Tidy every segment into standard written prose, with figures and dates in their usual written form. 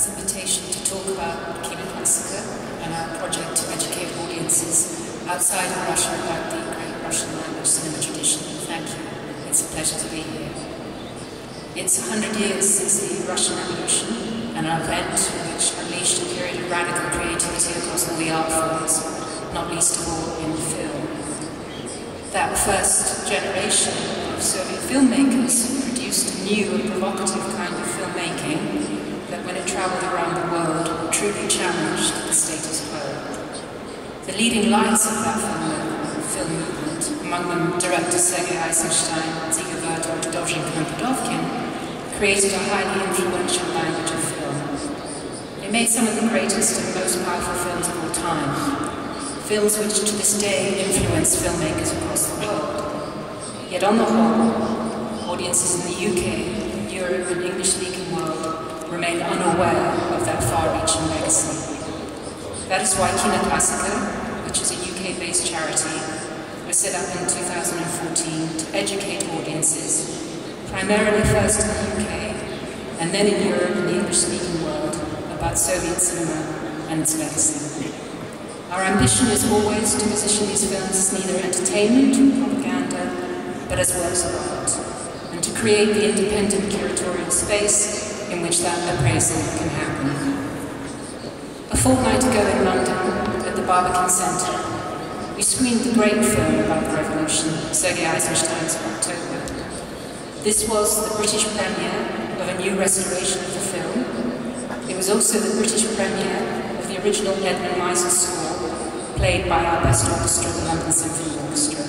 Invitation to talk about Kino Classica and our project to educate audiences outside of Russia about the great Russian language cinema tradition. Thank you. It's a pleasure to be here. It's 100 years since the Russian Revolution, an event which unleashed a period of radical creativity across all the art forms, not least of all in film. That first generation of Soviet filmmakers produced a new and provocative kind of filmmaking that when it travelled around the world truly challenged the status quo. The leading lights of that film movement, among them directors Sergei Eisenstein, Dziga Vertov, Dovzhenko and Podovkin, created a highly influential language of film. They made some of the greatest and most powerful films of all time, films which to this day influence filmmakers across the world. Yet on the whole, audiences in the UK, Europe and English-speaking world remain unaware of that far-reaching legacy. That is why Kino Classica, which is a UK-based charity, was set up in 2014 to educate audiences, primarily first in the UK, and then in Europe and the English-speaking world, about Soviet cinema and its legacy. Our ambition is always to position these films as neither entertainment or propaganda, but as works of art, and to create the independent curatorial space in which that appraisal can happen. A fortnight ago in London, at the Barbican Centre, we screened the great film about the revolution, Sergei Eisenstein's October. This was the British premiere of a new restoration of the film. It was also the British premiere of the original Edmund Meisel score, played by our best orchestra, the London Symphony Orchestra.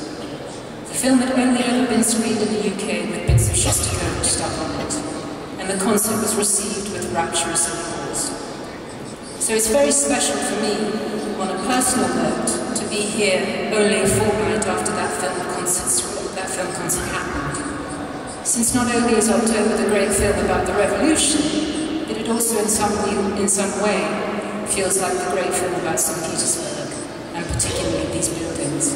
The film had only ever been screened in the UK with bits of Shostakovich stuck on it, and the concert was received with rapturous applause. So it's very special for me, on a personal note, to be here only a fortnight after that film concert happened. Since not only is October the great film about the revolution, but it also in some way feels like the great film about St. Petersburg, and particularly these buildings.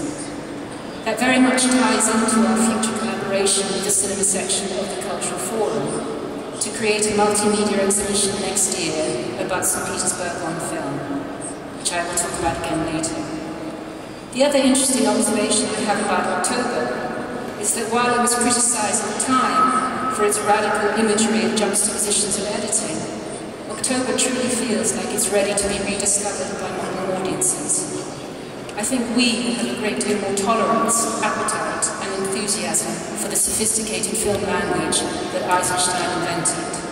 That very much ties into our future collaboration with the cinema section of the Cultural Forum, to create a multimedia exhibition next year about St. Petersburg on film, which I will talk about again later. The other interesting observation I have about October is that while it was criticised at the time for its radical imagery and juxtapositions of editing, October truly feels like it's ready to be rediscovered by modern audiences. I think we have a great deal more tolerance, appetite and enthusiasm for the sophisticated film language that Eisenstein invented.